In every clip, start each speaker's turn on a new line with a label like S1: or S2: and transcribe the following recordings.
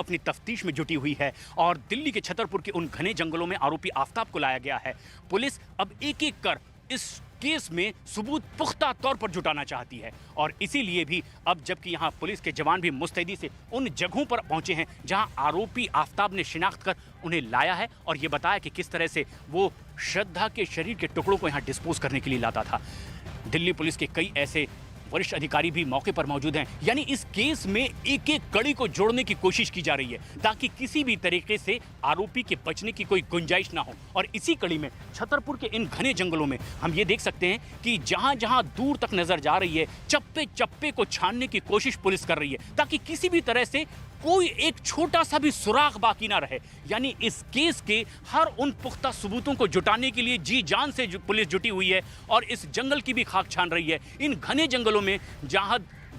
S1: अपनी तफ्तीश में जुटी हुई है और दिल्ली के छतरपुर के उन घने जंगलों में आरोपी आफ्ताब को लाया गया है। पुलिस अब एक एक कर इस केस में सबूत पुख्ता तौर पर जुटाना चाहती है और इसीलिए भी अब जबकि यहां पुलिस के जवान भी मुस्तैदी से उन जगहों पर पहुंचे हैं जहां आरोपी आफ्ताब ने शिनाख्त कर उन्हें लाया है और ये बताया कि किस तरह से वो श्रद्धा के शरीर के टुकड़ों को यहां डिस्पोज करने के लिए लाता था। दिल्ली पुलिस के कई ऐसे वरिष्ठ अधिकारी भी मौके पर मौजूद हैं। यानी इस केस में एक एक कड़ी को जोड़ने की कोशिश की जा रही है ताकि किसी भी तरीके से आरोपी के बचने की कोई गुंजाइश ना हो। और इसी कड़ी में छतरपुर के इन घने जंगलों में हम ये देख सकते हैं कि जहां जहां दूर तक नजर जा रही है चप्पे चप्पे को छानने की कोशिश पुलिस कर रही है ताकि किसी भी तरह से कोई एक छोटा सा भी सुराग बाकी ना रहे। यानी इस केस के हर उन पुख्ता सबूतों को जुटाने के लिए जी जान से पुलिस जुटी हुई है और इस जंगल की भी खाक छान रही है। इन घने जंगलों में जहां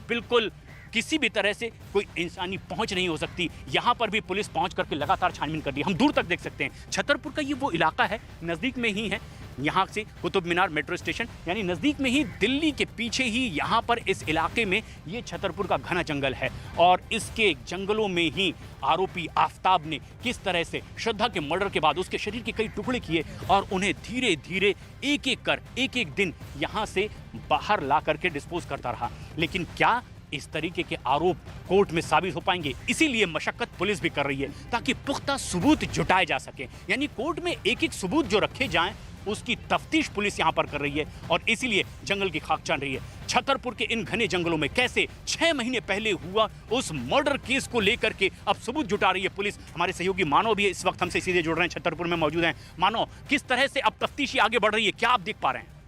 S1: बिल्कुल किसी भी तरह से कोई इंसानी पहुंच नहीं हो सकती, यहां पर भी पुलिस पहुंच करके लगातार छानबीन कर रही है। हम दूर तक देख सकते हैं छतरपुर का ये वो इलाका है, नज़दीक में ही है यहाँ से कुतुब मीनार मेट्रो स्टेशन, यानी नज़दीक में ही दिल्ली के पीछे ही यहाँ पर इस इलाके में ये छतरपुर का घना जंगल है और इसके जंगलों में ही आरोपी आफ्ताब ने किस तरह से श्रद्धा के मर्डर के बाद उसके शरीर के कई टुकड़े किए और उन्हें धीरे धीरे एक एक कर एक एक दिन यहाँ से बाहर ला करके डिस्पोज करता रहा। लेकिन क्या इस तरीके के आरोप कोर्ट में साबित हो पाएंगे? इसीलिए मशक्कत पुलिस भी कर रही है ताकि पुख्ता सबूत जुटाए जा सके। यानी कोर्ट में एक एक सबूत जो रखे जाएं उसकी तफ्तीश पुलिस यहां पर कर रही है और इसीलिए जंगल की खाक छान रही है। छतरपुर के इन घने जंगलों में कैसे 6 महीने पहले हुआ उस मर्डर केस को लेकर के अब सबूत जुटा रही है पुलिस। हमारे सहयोगी मानव भी इस वक्त हमसे सीधे जुड़ रहे हैं, छतरपुर में मौजूद हैं। मानव, किस तरह से अब तफ्तीशी आगे बढ़ रही है, क्या आप देख पा रहे हैं?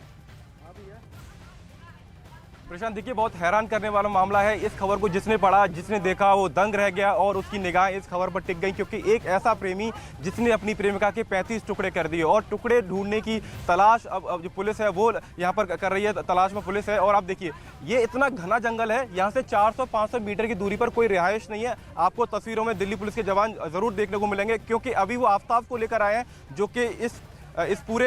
S2: प्रशांत, देखिए, बहुत हैरान करने वाला मामला है। इस खबर को जिसने पढ़ा, जिसने देखा, वो दंग रह गया और उसकी निगाह इस खबर पर टिक गई क्योंकि एक ऐसा प्रेमी जिसने अपनी प्रेमिका के 35 टुकड़े कर दिए और टुकड़े ढूंढने की तलाश अब जो पुलिस है वो यहाँ पर कर रही है, तलाश में पुलिस है। और आप देखिए, ये इतना घना जंगल है, यहाँ से 400-500 मीटर की दूरी पर कोई रिहाइश नहीं है। आपको तस्वीरों में दिल्ली पुलिस के जवान जरूर देखने को मिलेंगे क्योंकि अभी वो आफ्ताब को लेकर आए हैं जो कि इस पूरे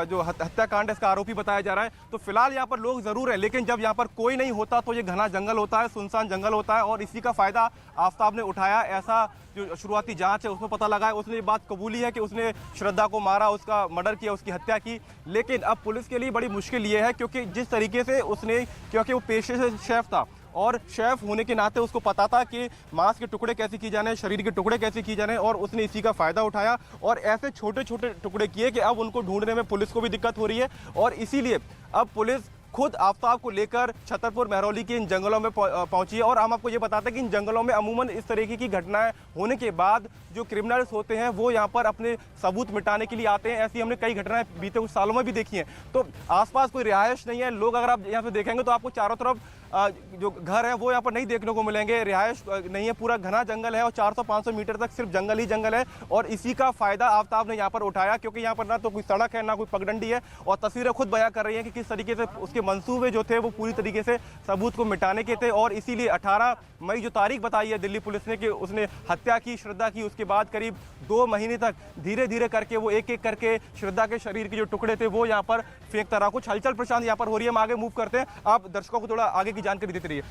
S2: जो हत्याकांड इसका आरोपी बताया जा रहा है। तो फिलहाल यहाँ पर लोग जरूर है, लेकिन जब यहाँ पर कोई नहीं होता तो ये घना जंगल होता है, सुनसान जंगल होता है और इसी का फायदा आफ्ताब ने उठाया। ऐसा जो शुरुआती जांच है उसमें पता लगा है, उसने ये बात कबूली है कि उसने श्रद्धा को मारा, उसका मर्डर किया, उसकी हत्या की। लेकिन अब पुलिस के लिए बड़ी मुश्किल ये है क्योंकि जिस तरीके से उसने, क्योंकि वो पेशे से शेफ था और शेफ होने के नाते उसको पता था कि मांस के टुकड़े कैसे किए जाने, शरीर के टुकड़े कैसे किए जाने और उसने इसी का फ़ायदा उठाया और ऐसे छोटे छोटे टुकड़े किए कि अब उनको ढूंढने में पुलिस को भी दिक्कत हो रही है। और इसीलिए अब पुलिस खुद आफ्ताब को लेकर छतरपुर महरौली के इन जंगलों में पहुंची है। और हम आपको ये बताते हैं कि इन जंगलों में अमूमन इस तरीके की घटनाएं होने के बाद जो क्रिमिनल्स होते हैं वो यहाँ पर अपने सबूत मिटाने के लिए आते हैं। ऐसी हमने कई घटनाएं बीते कुछ सालों में भी देखी हैं। तो आसपास कोई रिहाइश नहीं है, लोग अगर आप यहाँ पे देखेंगे तो आपको चारों तरफ जो घर है वो यहाँ पर नहीं देखने को मिलेंगे, रिहाइश नहीं है, पूरा घना जंगल है और 400-500 मीटर तक सिर्फ जंगल ही जंगल है। और इसी का फायदा आफ्ताब ने यहाँ पर उठाया क्योंकि यहाँ पर ना तो कोई सड़क है ना कोई पगडंडी है और तस्वीरें खुद बयां कर रही हैं कि किस तरीके से उसके मंसूबे जो थे वो पूरी तरीके से सबूत को मिटाने के थे। और इसीलिए 18 मई जो तारीख बताई है दिल्ली पुलिस ने कि उसने हत्या की श्रद्धा की, उसके बाद करीब 2 महीने तक धीरे धीरे करके वो एक एक करके श्रद्धा के शरीर के जो टुकड़े थे वो यहाँ पर फेंकता रहा। कुछ हलचल प्रशांत यहाँ पर हो रही है, हम आगे मूव करते हैं, आप दर्शकों को थोड़ा आगे की जानकारी देते रहिए।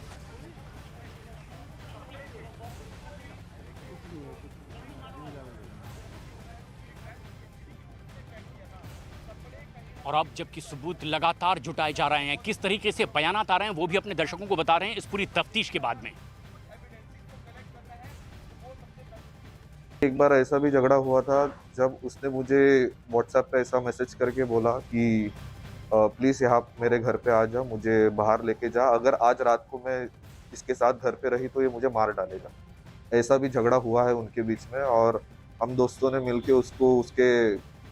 S1: और अब जबकि सबूत लगातार जुटाए जा रहे हैं, किस तरीके से बयानात आ रहे हैं वो भी अपने दर्शकों को बता रहे हैं इस पूरी तफ्तीश के बाद में।
S3: एक बार ऐसा भी झगड़ा हुआ था जब उसने मुझे व्हाट्सएप पे ऐसा मैसेज करके बोला कि प्लीज़ यहाँ मेरे घर पे आ जा, मुझे बाहर लेके जा, अगर आज रात को मैं इसके साथ घर पे रही तो ये मुझे मार डालेगा। ऐसा भी झगड़ा हुआ है उनके बीच में और हम दोस्तों ने मिलके उसको उसके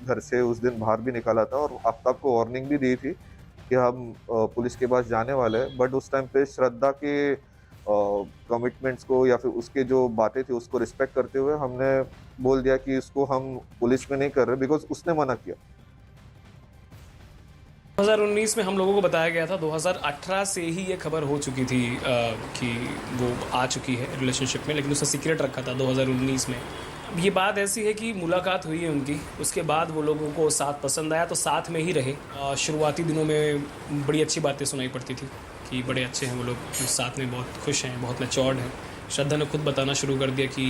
S3: घर से उस दिन बाहर भी निकाला था और आफ्ताब को वार्निंग भी दी थी कि हम पुलिस के पास जाने वाले हैं। बट उस टाइम पे श्रद्धा के कमिटमेंट्स को या फिर उसके जो बातें थी उसको रिस्पेक्ट करते हुए हमने बोल दिया कि इसको हम पुलिस में नहीं कर रहे बिकॉज उसने मना किया।
S4: 2019 में हम लोगों को बताया गया था, 2018 से ही ये खबर हो चुकी थी कि वो आ चुकी है रिलेशनशिप में, लेकिन उसने सीक्रेट रखा था 2019 में। ये बात ऐसी है कि मुलाकात हुई है उनकी, उसके बाद वो लोगों को साथ पसंद आया तो साथ में ही रहे। शुरुआती दिनों में बड़ी अच्छी बातें सुनाई पड़ती थी कि बड़े अच्छे हैं वो लोग, साथ में बहुत खुश हैं, बहुत मैच्योर्ड हैं। श्रद्धा ने खुद बताना शुरू कर दिया कि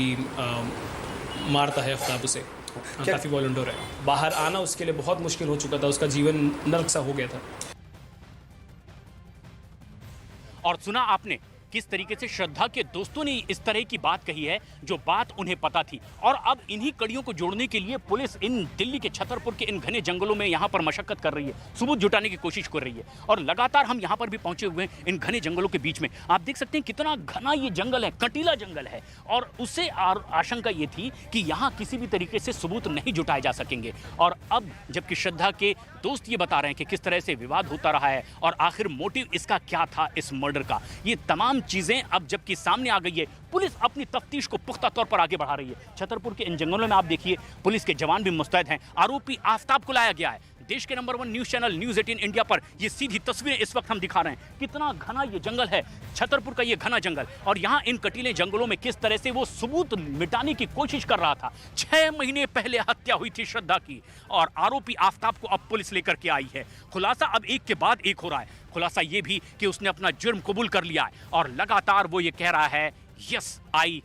S4: मारता है आफ्ताब उसे। काफ़ी वॉलंटियर है, बाहर आना उसके लिए बहुत मुश्किल हो चुका था, उसका जीवन नर्क सा हो गया था।
S1: और सुना आपने किस तरीके से श्रद्धा के दोस्तों ने इस तरह की बात कही है जो बात उन्हें पता थी। और अब इन्हीं कड़ियों को जोड़ने के लिए पुलिस इन दिल्ली के छतरपुर के इन घने जंगलों में यहाँ पर मशक्कत कर रही है, सबूत जुटाने की कोशिश कर रही है। और लगातार हम यहाँ पर भी पहुंचे हुए हैं इन घने जंगलों के बीच में। आप देख सकते हैं कितना घना ये जंगल है, कटीला जंगल है। और उससे आशंका ये थी कि यहाँ किसी भी तरीके से सबूत नहीं जुटाए जा सकेंगे। और अब जबकि श्रद्धा के दोस्त ये बता रहे हैं कि किस तरह से विवाद होता रहा है और आखिर मोटिव इसका क्या था इस मर्डर का, ये तमाम चीजें अब जबकि सामने आ गई है, पुलिस अपनी तफ्तीश को पुख्ता तौर पर आगे बढ़ा रही है। छतरपुर के इन जंगलों में आप देखिए पुलिस के जवान भी मुस्तैद हैं। आरोपी आफ्ताब को लाया गया है। देश के number 1 news channel news 18 India पर ये सीधी तस्वीरें इस वक्त हम दिखा रहे हैं। कितना घना ये जंगल है, छतरपुर का ये घना जंगल। और यहाँ इन कटीले जंगलों में किस तरह से वो सबूत मिटाने की कोशिश कर रहा था। 6 महीने पहले हत्या हुई थी श्रद्धा की और आरोपी आफ्ताब को अब पुलिस लेकर के आई है। खुलासा अब एक के बाद एक हो रहा है। खुलासा ये भी कि उसने अपना जुर्म कबूल कर लिया है और लगातार वो ये कह रहा है, यस आई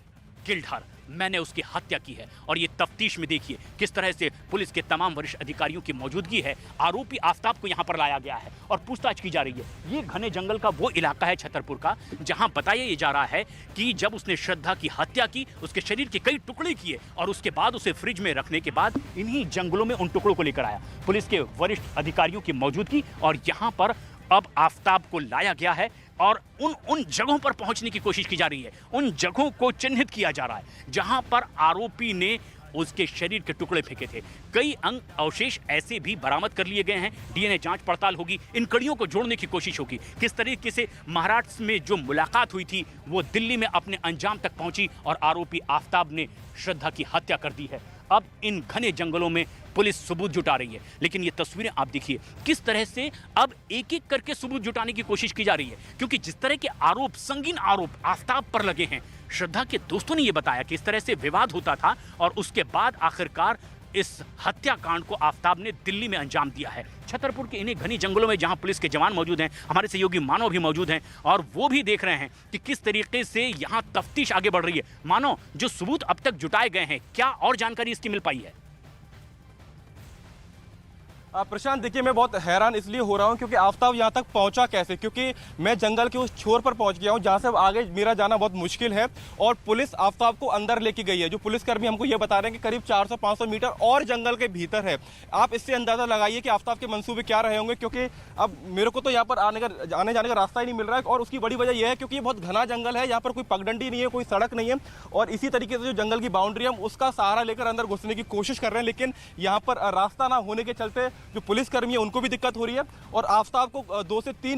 S1: किल्ड हर, मैंने उसकी हत्या की है। और ये तफ्तीश में देखिए किस तरह से पुलिस के तमाम वरिष्ठ अधिकारियों की मौजूदगी है। आरोपी आफ्ताब को यहाँ पर लाया गया है और पूछताछ की जा रही है। ये घने जंगल का वो इलाका है छतरपुर का जहाँ बताया ये जा रहा है कि जब उसने श्रद्धा की हत्या की, उसके शरीर के कई टुकड़े किए और उसके बाद उसे फ्रिज में रखने के बाद इन्हीं जंगलों में उन टुकड़ों को लेकर आया। पुलिस के वरिष्ठ अधिकारियों की मौजूदगी और यहाँ पर अब आफ्ताब को लाया गया है और उन जगहों पर पहुंचने की कोशिश की जा रही है। उन जगहों को चिन्हित किया जा रहा है जहां पर आरोपी ने उसके शरीर के टुकड़े फेंके थे। कई अंग अवशेष ऐसे भी बरामद कर लिए गए हैं। डीएनए जांच पड़ताल होगी, इन कड़ियों को जोड़ने की कोशिश होगी। किस तरीके से महाराष्ट्र में जो मुलाकात हुई थी वो दिल्ली में अपने अंजाम तक पहुंची और आरोपी आफ्ताब ने श्रद्धा की हत्या कर दी है। अब इन घने जंगलों में पुलिस सबूत जुटा रही है। लेकिन ये तस्वीरें आप देखिए किस तरह से अब एक एक करके सबूत जुटाने की कोशिश की जा रही है, क्योंकि जिस तरह के आरोप, संगीन आरोप आफ्ताब पर लगे हैं, श्रद्धा के दोस्तों ने यह बताया कि इस तरह से विवाद होता था और उसके बाद आखिरकार इस हत्याकांड को आफ्ताब ने दिल्ली में अंजाम दिया है। छतरपुर के इन्हीं घनी जंगलों में जहां पुलिस के जवान मौजूद हैं, हमारे सहयोगी मानव भी मौजूद हैं और वो भी देख रहे हैं कि किस तरीके से यहां तफ्तीश आगे बढ़ रही है। मानव, जो सबूत अब तक जुटाए गए हैं, क्या और जानकारी इसकी मिल पाई है?
S2: प्रशांत, देखिए मैं बहुत हैरान इसलिए हो रहा हूं क्योंकि आफ्ताब यहां तक पहुंचा कैसे, क्योंकि मैं जंगल के उस छोर पर पहुंच गया हूं जहां से अब आगे मेरा जाना बहुत मुश्किल है और पुलिस आफ्ताब को अंदर लेके गई है। जो पुलिसकर्मी हमको ये बता रहे हैं कि करीब 400-500 मीटर और जंगल के भीतर है। आप इससे अंदाजा लगाइए कि आफ्ताब के मंसूबे क्या रहे होंगे, क्योंकि अब मेरे को तो यहाँ पर आने जाने का रास्ता ही नहीं मिल रहा है। और उसकी बड़ी वजह यह है क्योंकि ये बहुत घना जंगल है, यहाँ पर कोई पगडंडी नहीं है, कोई सड़क नहीं है और इसी तरीके से जो जंगल की बाउंड्री है हम उसका सहारा लेकर अंदर घुसने की कोशिश कर रहे हैं। लेकिन यहाँ पर रास्ता ना होने के चलते जो पुलिसकर्मी है उनको भी दिक्कत हो रही है और आफ्ताब को 2 से 3